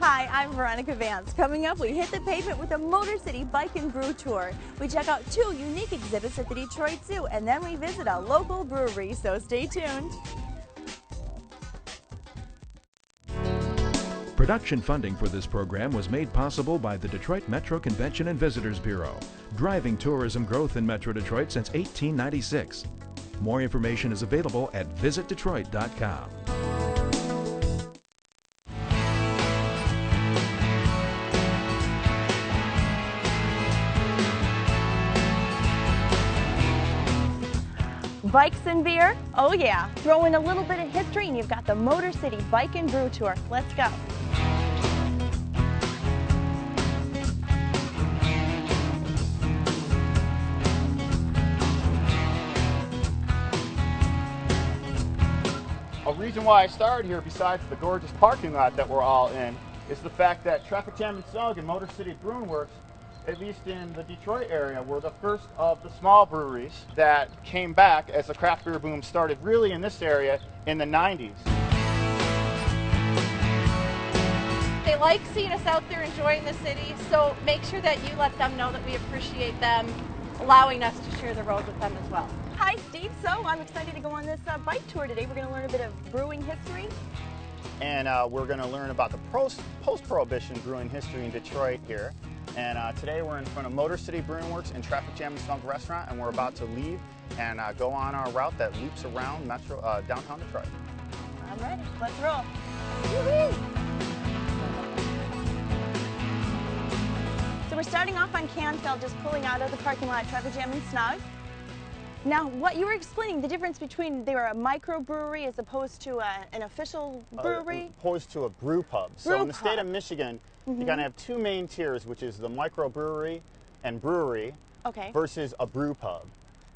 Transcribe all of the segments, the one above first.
Hi, I'm Veronica Vance. Coming up, we hit the pavement with a Motor City Bike and Brew Tour. We check out 2 unique exhibits at the Detroit Zoo, and then we visit a local brewery, so stay tuned. Production funding for this program was made possible by the Detroit Metro Convention and Visitors Bureau, driving tourism growth in Metro Detroit since 1896. More information is available at visitdetroit.com. Bikes and beer? Oh yeah. Throw in a little bit of history and you've got the Motor City Bike and Brew Tour. Let's go. A reason why I started here, besides the gorgeous parking lot that we're all in, is the fact that Traffic Jam and Snug and Motor City Brewing Works, at least in the Detroit area, were the first of the small breweries that came back as the craft beer boom started really in this area in the 90s. They like seeing us out there enjoying the city, so make sure that you let them know that we appreciate them allowing us to share the road with them as well. Hi Steve, so I'm excited to go on this bike tour today. We're going to learn a bit of brewing history. And we're going to learn about the post-Prohibition brewing history in Detroit here. And today we're in front of Motor City Brewing Works and Traffic Jam and Snug Restaurant, and we're about to leave and go on our route that loops around downtown Detroit. I'm ready. Let's roll. Woo-hoo! So we're starting off on Canfield, just pulling out of the parking lot, Traffic Jam and Snug. Now, what you were explaining, the difference between they were a microbrewery as opposed to an official brewery? Opposed to a brew pub. So in the state of Michigan, you're going to have 2 main tiers, which is the microbrewery and brewery versus a brew pub.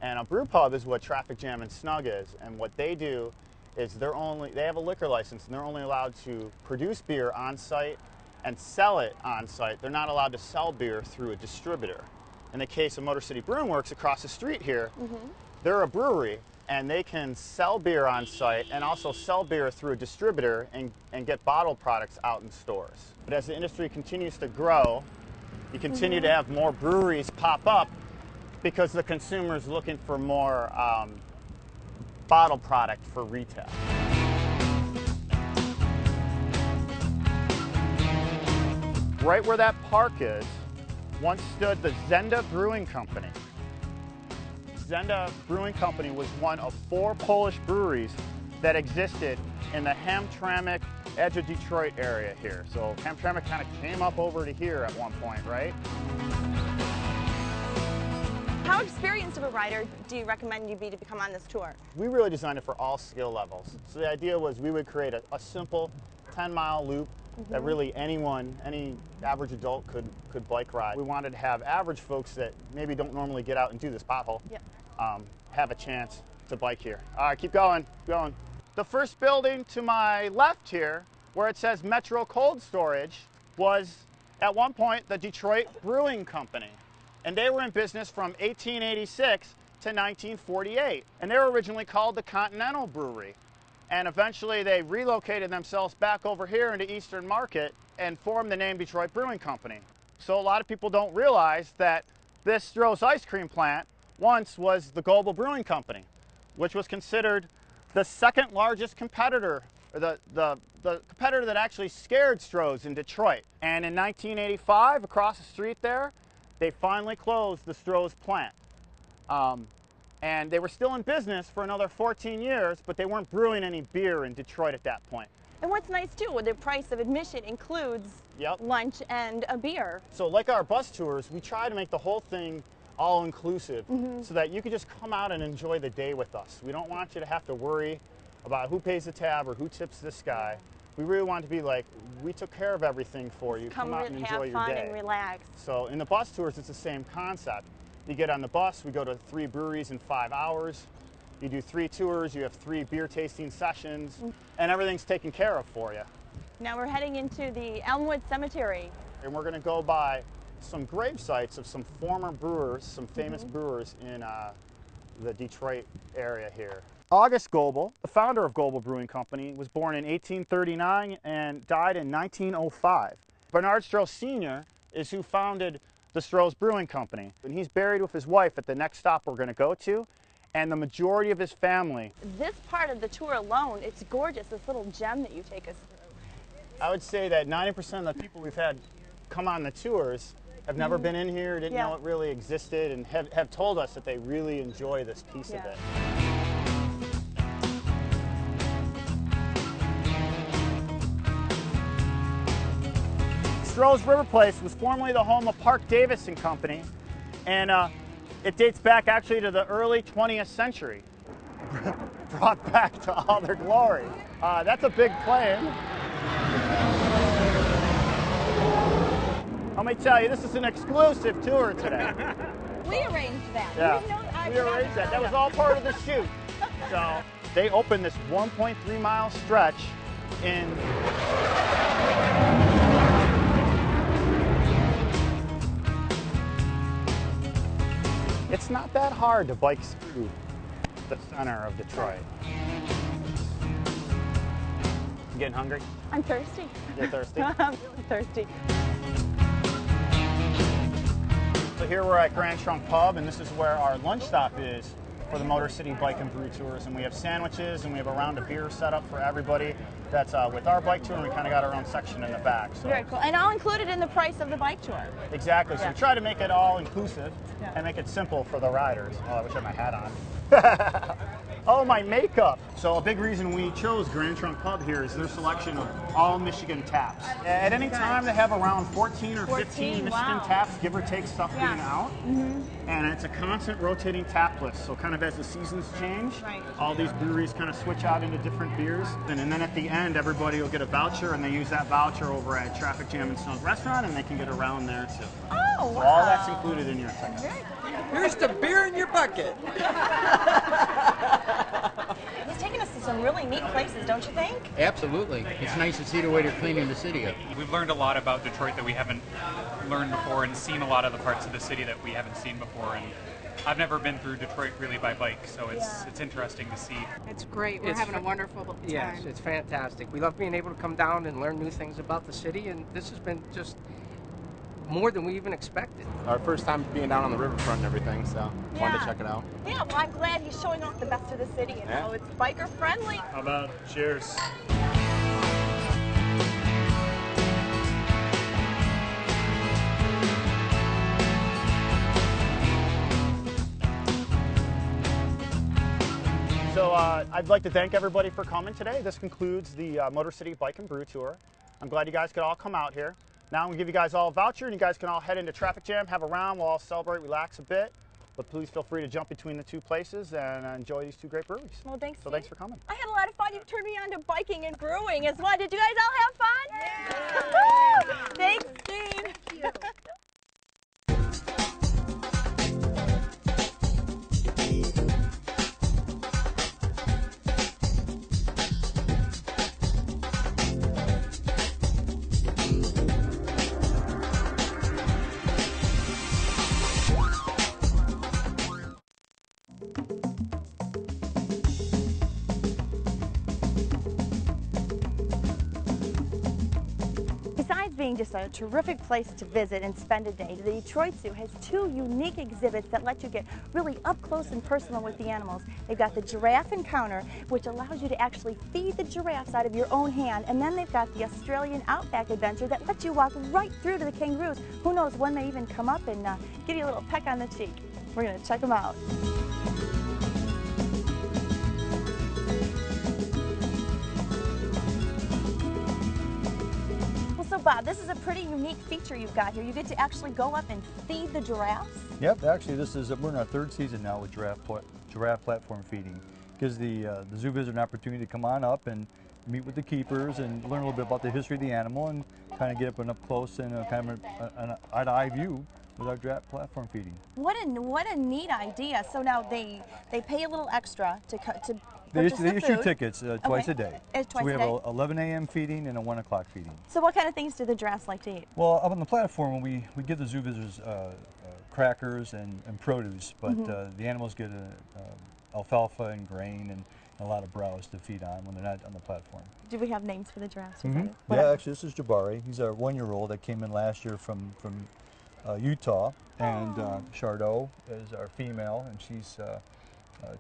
And a brew pub is what Traffic Jam and Snug is. And what they do is they have a liquor license and they're only allowed to produce beer on site and sell it on site. They're not allowed to sell beer through a distributor. In the case of Motor City Brewing Works across the street here, they're a brewery and they can sell beer on site and also sell beer through a distributor and get bottled products out in stores. But as the industry continues to grow, you continue to have more breweries pop up because the consumer is looking for more bottled product for retail. Right where that park is, once stood the Zenda Brewing Company. Zenda Brewing Company was one of 4 Polish breweries that existed in the Hamtramck, edge of Detroit area here. So Hamtramck kind of came up over to here at one point, right? How experienced of a rider do you recommend you be to come on this tour? We really designed it for all skill levels. So the idea was we would create a simple 10-mile loop that really anyone, any average adult could bike ride. We wanted to have average folks that maybe don't normally get out and do this pothole have a chance to bike here. All right, keep going, keep going. The first building to my left here, where it says Metro Cold Storage, was at one point the Detroit Brewing Company. And they were in business from 1886 to 1948. And they were originally called the Continental Brewery. And eventually they relocated themselves back over here into Eastern Market and formed the name Detroit Brewing Company. So a lot of people don't realize that this Stroh's ice cream plant once was the Global Brewing Company, which was considered the second largest competitor, or the competitor that actually scared Stroh's in Detroit. And in 1985, across the street there, they finally closed the Stroh's plant. And they were still in business for another 14 years, but they weren't brewing any beer in Detroit at that point. And what's nice too, the price of admission includes lunch and a beer. So like our bus tours, we try to make the whole thing all-inclusive so that you can just come out and enjoy the day with us. We don't want you to have to worry about who pays the tab or who tips this guy. We really want to be like, we took care of everything for you. Come out and enjoy your day. Have fun and relax. So in the bus tours, it's the same concept. You get on the bus, we go to 3 breweries in 5 hours. You do 3 tours, you have 3 beer tasting sessions, and everything's taken care of for you. Now we're heading into the Elmwood Cemetery. And we're going to go by some grave sites of some former brewers, some famous brewers in the Detroit area here. August Goebel, the founder of Goebel Brewing Company, was born in 1839 and died in 1905. Bernard Stroh Sr. is who founded the Stroh's Brewing Company, and he's buried with his wife at the next stop we're going to go to, and the majority of his family. This part of the tour alone, it's gorgeous, this little gem that you take us through. I would say that 90% of the people we've had come on the tours have never been in here, didn't know it really existed, and have told us that they really enjoy this piece of it. Stroh's River Place was formerly the home of Park Davis and Company, and it dates back actually to the early 20th century, brought back to all their glory. That's a big claim. Let me tell you, this is an exclusive tour today. We arranged that. Yeah, You didn't know we arranged that. That was all part of the shoot. So they opened this 1.3-mile stretch in It's not that hard to bike through the center of Detroit. You getting hungry? I'm thirsty. You're thirsty? I'm really thirsty. So here we're at Grand Trunk Pub, and this is where our lunch stop is for the Motor City Bike and Brew Tours. And we have sandwiches, and we have a round of beer set up for everybody. That's with our bike tour, and we kind of got our own section in the back. So. Very cool. And I'll include it in the price of the bike tour. Exactly. So Yeah. we try to make it all inclusive and make it simple for the riders. Oh, I wish I had my hat on. Oh, my makeup. So a big reason we chose Grand Trunk Pub here is their selection of all Michigan taps. At any time they have around 14 or 15 Michigan taps, give or take stuff being out. And it's a constant rotating tap list. So kind of as the seasons change, all these breweries kind of switch out into different beers. And then at the end, everybody will get a voucher, and they use that voucher over at Traffic Jam and Snows Restaurant, and they can get around there too. Oh, So all that's included in your ticket. Here's the beer in your bucket. He's taking us to some really neat places, don't you think? Absolutely. It's nice to see the way they're cleaning the city up. We've learned a lot about Detroit that we haven't learned before, and seen a lot of the parts of the city that we haven't seen before. And I've never been through Detroit really by bike, so it's interesting to see. It's great. We're having a wonderful time. Yes, it's fantastic. We love being able to come down and learn new things about the city, and this has been just more than we even expected. Our first time being down on the riverfront and everything, so wanted to check it out. Yeah, well, I'm glad he's showing off the best of the city and how it's biker friendly. How about cheers? So I'd like to thank everybody for coming today. This concludes the Motor City Bike and Brew Tour. I'm glad you guys could all come out here. Now I'm going to give you guys all a voucher, and you guys can all head into Traffic Jam, have a round, we'll all celebrate, relax a bit. But please feel free to jump between the two places and enjoy these two great breweries. Well, thanks. So thanks for coming. I had a lot of fun. You've turned me on to biking and brewing as well. Did you guys all have fun? Yeah. Woo! Thanks, Steve. Thank you. Besides being just a terrific place to visit and spend a day, the Detroit Zoo has two unique exhibits that let you get really up close and personal with the animals. They've got the Giraffe Encounter, which allows you to actually feed the giraffes out of your own hand, and then they've got the Australian Outback Adventure that lets you walk right through to the kangaroos. Who knows, one may even come up and give you a little peck on the cheek. We're going to check them out. So Bob, this is a pretty unique feature you've got here. You get to actually go up and feed the giraffes? Yep, actually we're in our third season now with giraffe platform feeding. Gives the zoo visitor an opportunity to come on up and meet with the keepers and learn a little bit about the history of the animal and kind of get up and up close and kind of an eye-to-eye view with our draft platform feeding. What a neat idea. So now they pay a little extra to They purchase the issue food. tickets twice a day. Twice so we a have day? a 11 a.m. feeding and a 1 o'clock feeding. So what kind of things do the giraffes like to eat? Well, up on the platform, we give the zoo visitors crackers and produce, but the animals get alfalfa and grain and a lot of browse to feed on when they're not on the platform. Do we have names for the giraffes? Yeah, actually, this is Jabari. He's our 1-year-old that came in last year from Utah, and Chardot is our female, and she's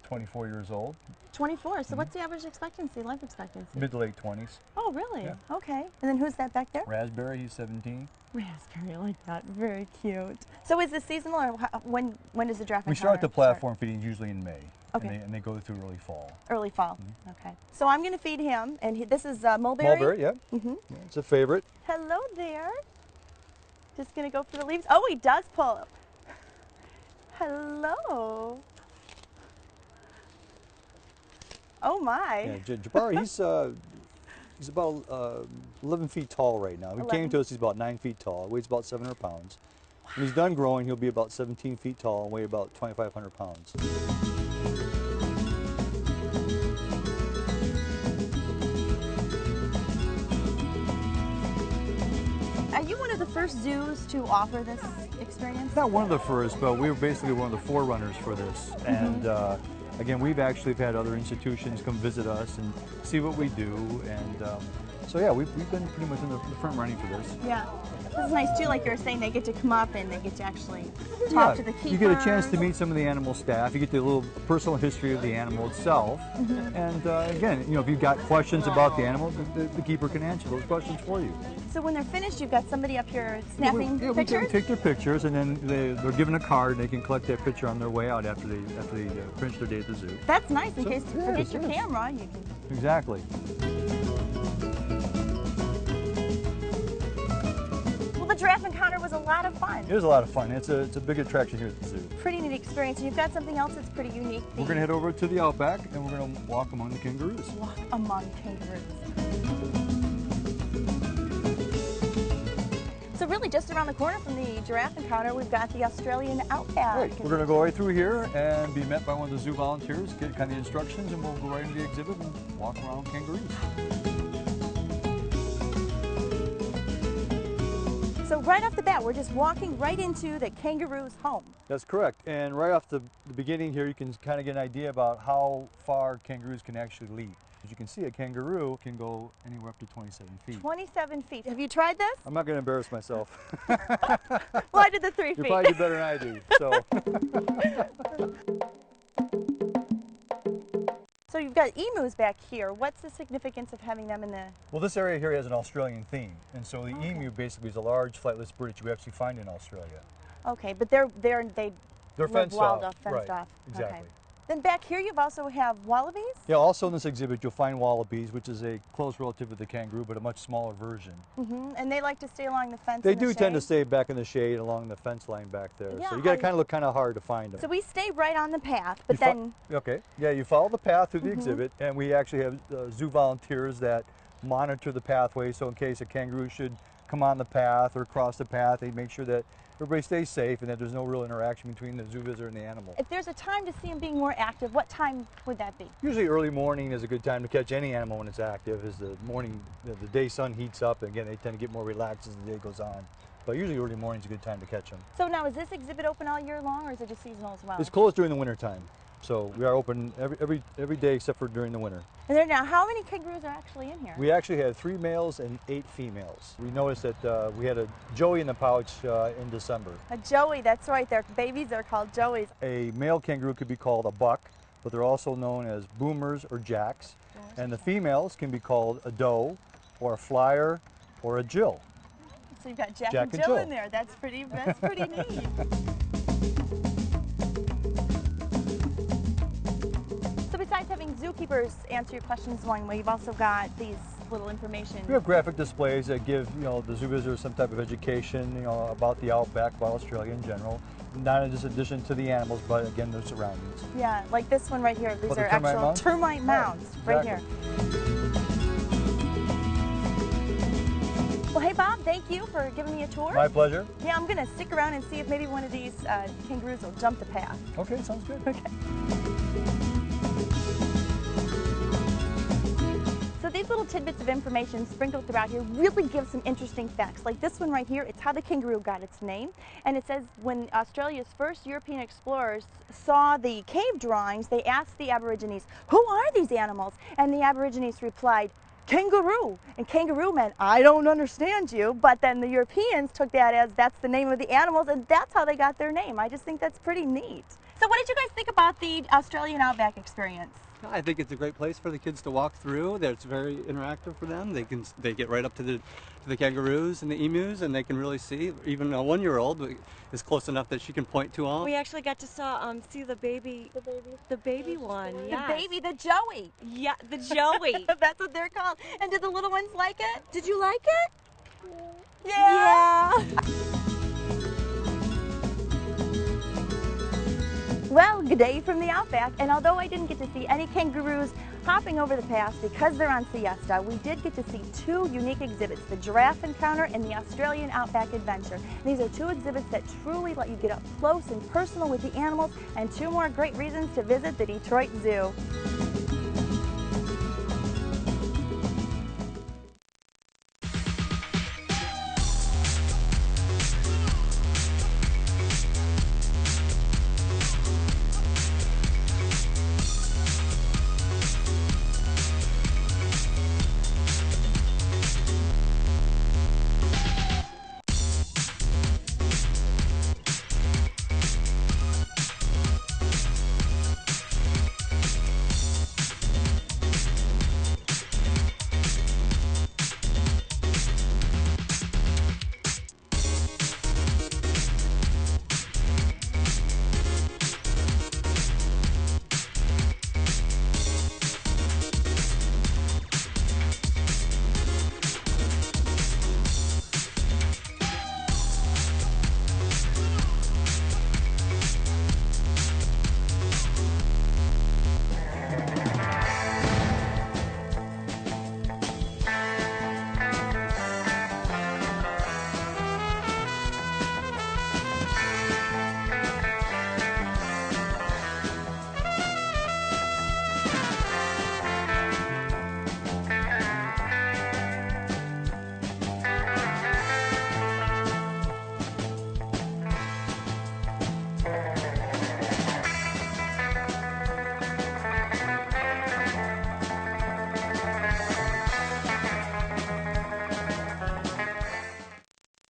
24 years old. 24. So what's the average life expectancy? Mid to late 20s. Oh, really? Yeah. Okay. And then who's that back there? Raspberry, he's 17. Raspberry, I like that. Very cute. So is this seasonal, or when does the Giraffe Encounter We start the platform feeding usually in May. Okay. And they go through early fall. Early fall. Okay. So I'm going to feed him, and this is mulberry? Mulberry, yeah. Yeah, it's a favorite. Hello there. Just going to go for the leaves. Oh, he does pull. Hello. Oh my. Yeah, Jabari, he's about 11 feet tall right now. He came to us, he's about 9 feet tall, weighs about 700 pounds. When he's done growing, he'll be about 17 feet tall and weigh about 2,500 pounds. Are you one of the first zoos to offer this experience? Not one of the first, but we were basically one of the forerunners for this. And again, we've actually had other institutions come visit us and see what we do. And so yeah, we've been pretty much in the front running for this. Yeah. This is nice too, like you were saying, they get to come up and they get to actually talk to the keepers. You get a chance to meet some of the animal staff. You get the little personal history of the animal itself. And again, you know, if you've got questions about the animal, the keeper can answer those questions for you. So when they're finished, you've got somebody up here snapping we pictures? take their pictures, and then they're given a card, and they can collect that picture on their way out after they finish their day at the zoo. That's nice, in case you forget your camera. You can... Exactly. Well, the Giraffe Encounter was a lot of fun. It was a lot of fun. It's a big attraction here at the zoo. Pretty neat experience. And you've got something else that's pretty unique. We're going to head over to the Outback, and we're going to walk among the kangaroos. Walk among kangaroos. So really, just around the corner from the Giraffe Encounter, we've got the Australian Outback. Right. We're going to go right through here and be met by one of the zoo volunteers, get kind of the instructions, and we'll go right into the exhibit and walk around kangaroos. So right off the bat, we're just walking right into the kangaroo's home. That's correct. And right off the beginning here, you can kind of get an idea about how far kangaroos can actually leap. As you can see, a kangaroo can go anywhere up to 27 feet. 27 feet. Have you tried this? I'm not going to embarrass myself. Well, I did the 3 feet. You probably do better than I do. So you've got emus back here. What's the significance of having them in the... Well, this area here has an Australian theme. And so the emu basically is a large flightless bird that you actually find in Australia. Okay, but they're fenced wild off. fenced Right. off. Exactly. Okay. Then back here you also have wallabies? Yeah, also in this exhibit you'll find wallabies, which is a close relative of the kangaroo, but a much smaller version. And they like to stay along the fence. They do tend to stay back in the shade along the fence line back there. Yeah, so you got to kind of look kind of hard to find them. So we stay right on the path, but then... Okay, yeah, you follow the path through the exhibit, and we actually have zoo volunteers that monitor the pathway, so in case a kangaroo should come on the path or cross the path, they make sure that everybody stays safe and that there's no real interaction between the zoo visitor and the animal. If there's a time to see them being more active, what time would that be? Usually early morning is a good time to catch any animal when it's active, as the morning, the day sun heats up, and again, they tend to get more relaxed as the day goes on. But usually early morning is a good time to catch them. So now, is this exhibit open all year long, or is it just seasonal as well? It's closed during the winter time. So we are open every day except for during the winter. And there now, how many kangaroos are actually in here? We actually had 3 males and 8 females. We noticed that we had a joey in the pouch in December. A joey, that's right. Their babies are called joeys. A male kangaroo could be called a buck, but they're also known as boomers or jacks. And the females can be called a doe, or a flyer, or a Jill. So you've got Jack and Jill in there. That's pretty neat. Besides having zookeepers answer your questions one way, you've also got these little information. We have graphic displays that give the zoo visitors some type of education about the outback, about Australia in general. Not in just addition to the animals, but again their surroundings. Yeah, like this one right here. These are termite actual mounds? termite mounds right here. Well, hey Bob, thank you for giving me a tour. My pleasure. Yeah, I'm going to stick around and see if maybe one of these kangaroos will jump the path. Okay, sounds good. Okay. So these little tidbits of information sprinkled throughout here really give some interesting facts. Like this one right here, it's how the kangaroo got its name. And it says when Australia's first European explorers saw the cave drawings, they asked the Aborigines, "Who are these animals?" And the Aborigines replied, "Kangaroo." And kangaroo meant, "I don't understand you." But then the Europeans took that as that's the name of the animals, and that's how they got their name. I just think that's pretty neat. So what did you guys think about the Australian Outback experience? I think it's a great place for the kids to walk through. It's very interactive for them. They get right up to the kangaroos and the emus, and they can really see. Even a 1-year-old is close enough that she can point to them. We actually got to see the baby one. Yes. The baby, the Joey. Yeah, the Joey. That's what they're called. And did the little ones like it? Did you like it? Yeah. Well, good day from the Outback, and although I didn't get to see any kangaroos hopping over the pass because they're on siesta, we did get to see 2 unique exhibits, the Giraffe Encounter and the Australian Outback Adventure. These are 2 exhibits that truly let you get up close and personal with the animals, and 2 more great reasons to visit the Detroit Zoo.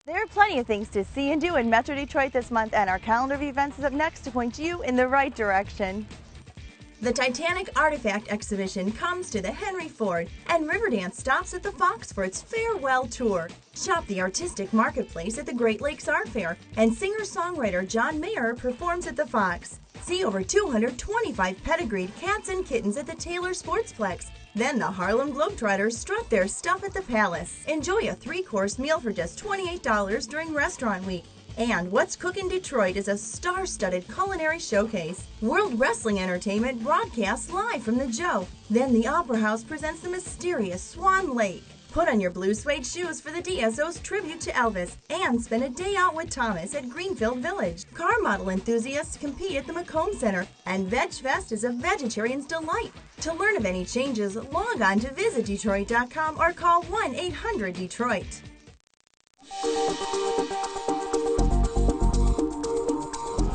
There are plenty of things to see and do in Metro Detroit this month, and our calendar of events is up next to point you in the right direction. The Titanic Artifact Exhibition comes to the Henry Ford, and Riverdance stops at the Fox for its farewell tour. Shop the artistic marketplace at the Great Lakes Art Fair, and singer-songwriter John Mayer performs at the Fox. See over 225 pedigreed cats and kittens at the Taylor Sportsplex. Then the Harlem Globetrotters strut their stuff at the Palace. Enjoy a 3-course meal for just $28 during Restaurant Week. And What's Cookin' Detroit is a star-studded culinary showcase. World Wrestling Entertainment broadcasts live from the Joe. Then the Opera House presents the mysterious Swan Lake. Put on your blue suede shoes for the DSO's tribute to Elvis, and spend a day out with Thomas at Greenfield Village. Car model enthusiasts compete at the Macomb Center, and Veg Fest is a vegetarian's delight. To learn of any changes, log on to visitdetroit.com or call 1-800-DETROIT.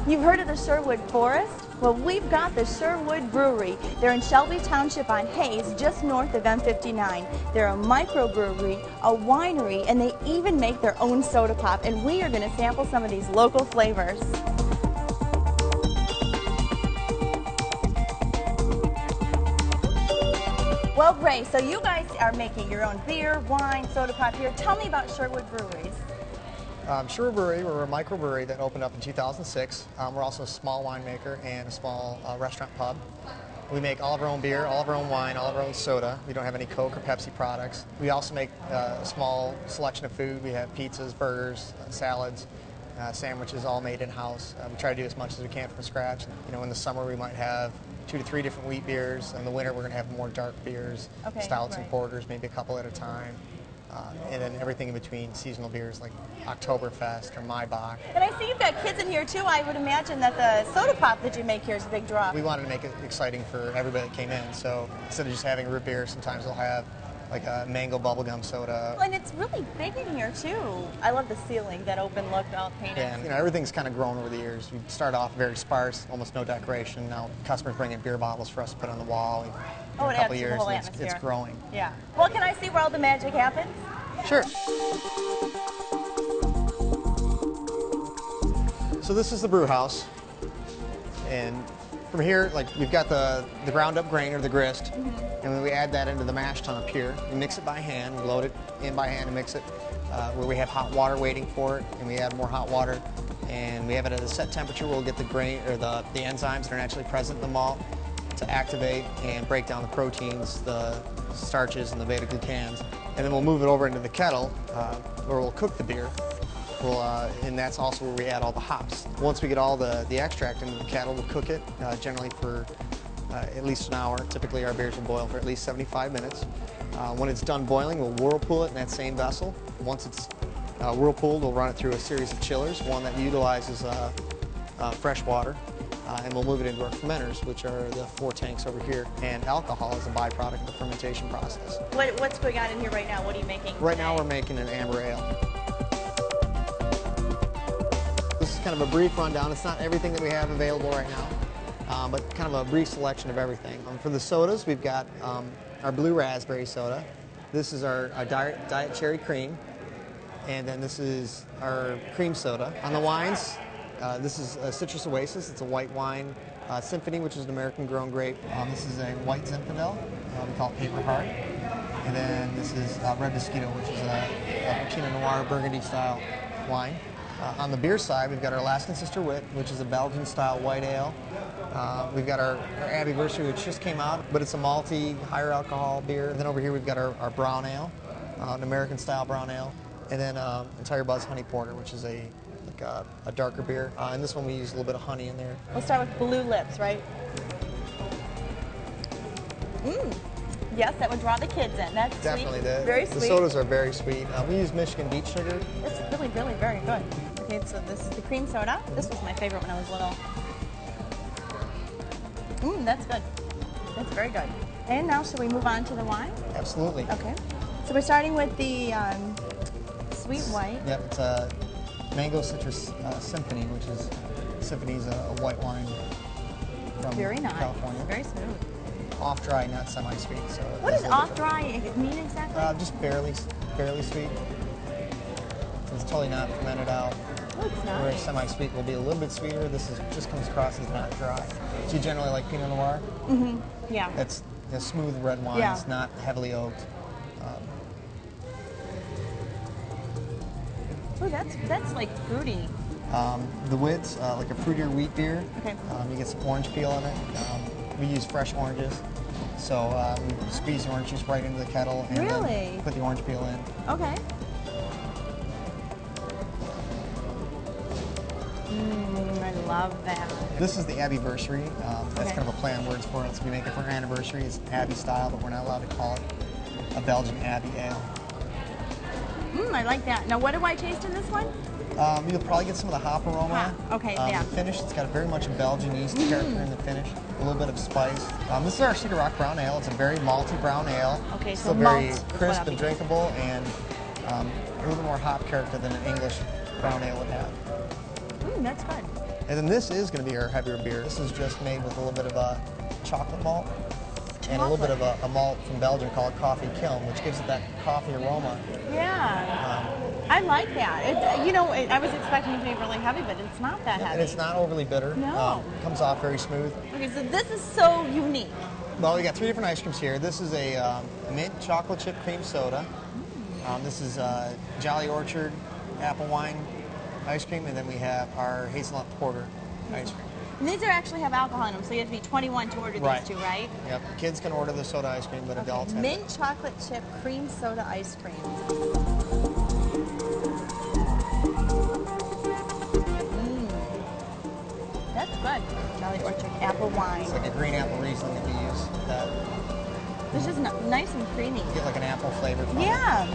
You've heard of the Sherwood Forest? Well, we've got the Sherwood Brewery. They're in Shelby Township on Hayes, just north of M59. They're a microbrewery, a winery, and they even make their own soda pop. And we are going to sample some of these local flavors. Well, Ray, so you guys are making your own beer, wine, soda pop here. Tell me about Sherwood Breweries. Sherwood Brewery, we're a microbrewery that opened up in 2006. We're also a small winemaker and a small restaurant pub. We make all of our own beer, all of our own wine, all of our own soda. We don't have any Coke or Pepsi products. We also make a small selection of food. We have pizzas, burgers, salads, sandwiches, all made in-house. We try to do as much as we can from scratch. You know, in the summer we might have 2 to 3 different wheat beers. In the winter we're going to have more dark beers, stouts and porters, maybe a couple at a time. and then everything in between seasonal beers like Oktoberfest or Maibach. And I see you've got kids in here too. I would imagine that the soda pop that you make here is a big draw. We wanted to make it exciting for everybody that came in, so instead of just having root beer, sometimes we'll have like a mango bubblegum soda. And it's really big in here too. I love the ceiling, that open look, all painted. And everything's kind of grown over the years. We started off very sparse, almost no decoration. Now customers bring in beer bottles for us to put on the wall. In a couple of years, it's growing. Yeah. Well, can I see where all the magic happens? Sure. So this is the brew house, and from here, like we've got the ground up grain or the grist, and then we add that into the mash tun up here. We mix it by hand, we load it in by hand and mix it where we have hot water waiting for it, and we add more hot water, and we have it at a set temperature where we'll get the grain or the enzymes that are naturally present in the malt to activate and break down the proteins, the starches, and the beta-glucans. And then we'll move it over into the kettle where we'll cook the beer. And that's also where we add all the hops. Once we get all the extract into the kettle, we'll cook it generally for at least an hour. Typically our beers will boil for at least 75 minutes. When it's done boiling, we'll whirlpool it in that same vessel. Once it's whirlpooled, we'll run it through a series of chillers, one that utilizes fresh water. And we'll move it into our fermenters, which are the 4 tanks over here. And alcohol is a byproduct of the fermentation process. What's going on in here right now? What are you making? Right now we're making an amber ale. This is kind of a brief rundown. It's not everything that we have available right now, but kind of a brief selection of everything. For the sodas, we've got our blue raspberry soda. This is our diet cherry cream. And then this is our cream soda. On the wines, this is a Citrus Oasis. It's a white wine. Symphony, which is an American-grown grape. This is a white Zinfandel. We call it Paper Heart. And then this is Red Mosquito, which is a Pinot Noir Burgundy-style wine. On the beer side, we've got our Alaskan Sister Wit, which is a Belgian-style white ale. We've got our Abbeyversary, which just came out, but it's a malty, higher alcohol beer. And then over here we've got our brown ale, an American-style brown ale. And then Entire Buzz Honey Porter, which is a darker beer. And this one we use a little bit of honey in there. We'll start with Blue Lips, right? Yes, that would draw the kids in. That's definitely sweet. Very sweet. The sodas are very sweet. We use Michigan beet sugar. It's really, really very good. Okay, so this is the cream soda. This was my favorite when I was little. That's good. That's very good. And now, should we move on to the wine? Absolutely. Okay. So we're starting with the sweet white. Yep, it's a Mango Citrus Symphony, which is Symphony's a white wine from California. Very smooth. Off dry, not semi-sweet. So what does off dry mean exactly? Just barely sweet. It's totally not fermented out. Oh, it's not. Whereas semi-sweet will be a little bit sweeter. This just comes across as not dry. Do you generally like Pinot Noir? Yeah. It's a smooth red wine. Yeah. It's not heavily oaked. Oh, that's like fruity. The Wit's like a fruitier wheat beer. Okay. You get some orange peel in it. We use fresh oranges, so we squeeze the orange juice right into the kettle and then put the orange peel in. Okay. I love that. This is the Abbeyversary. That's kind of a play on words for us. We make it for our anniversary. It's Abbey style, but we're not allowed to call it a Belgian Abbey ale. I like that. Now, what do I taste in this one? You'll probably get some of the hop aroma. Okay, yeah. The finish, it's got very much a Belgian yeast character in the finish. A little bit of spice. This is our Cedar Rock Brown Ale. It's a very malty brown ale. Okay, still very crisp and drinkable, and a little bit more hop character than an English brown ale would have. That's good. And then this is going to be our heavier beer. This is just made with a little bit of a chocolate malt and a little bit of a malt from Belgium called Coffee Kiln, which gives it that coffee aroma. Yeah. I like that. I was expecting it to be really heavy, but it's not that heavy. And it's not overly bitter. No. Comes off very smooth. Okay, so this is so unique. Well, we got 3 different ice creams here. This is a mint chocolate chip cream soda. This is Jolly Orchard apple wine ice cream, and then we have our hazelnut porter ice cream. And these actually have alcohol in them, so you have to be 21 to order these two, right? Yep. Kids can order the soda ice cream, but adults have mint chocolate chip cream soda ice cream. That's good. Jolly Orchard apple wine. It's like a green apple Riesling if you use that. This is nice and creamy. You get like an apple flavor from it. Yeah.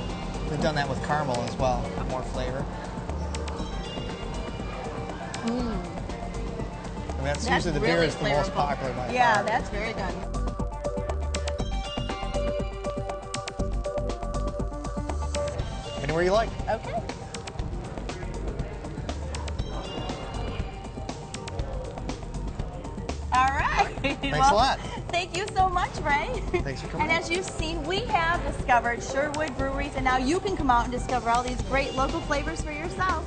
We've done that with caramel as well, for more flavor. And that's usually the beer really is the most flavorful. popular by Yeah, far. that's very good. Anywhere you like. Okay. All right. Thanks a lot. Thank you so much, Ray. Thanks for coming. And as you've seen, we have discovered Sherwood breweries, and now you can come out and discover all these great local flavors for yourself.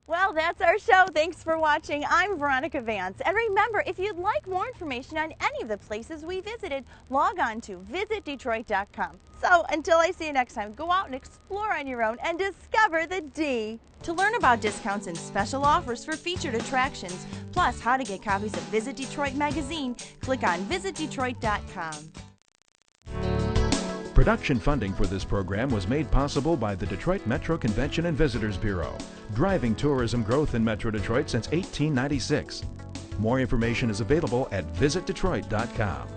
Well, that's our show. Thanks for watching. I'm Veronica Vance. And remember, if you'd like more information on any of the places we visited, log on to visitdetroit.com. So until I see you next time, go out and explore on your own and discover the D. To learn about discounts and special offers for featured attractions, plus how to get copies of Visit Detroit magazine, click on visitdetroit.com. Production funding for this program was made possible by the Detroit Metro Convention and Visitors Bureau, driving tourism growth in Metro Detroit since 1896. More information is available at visitdetroit.com.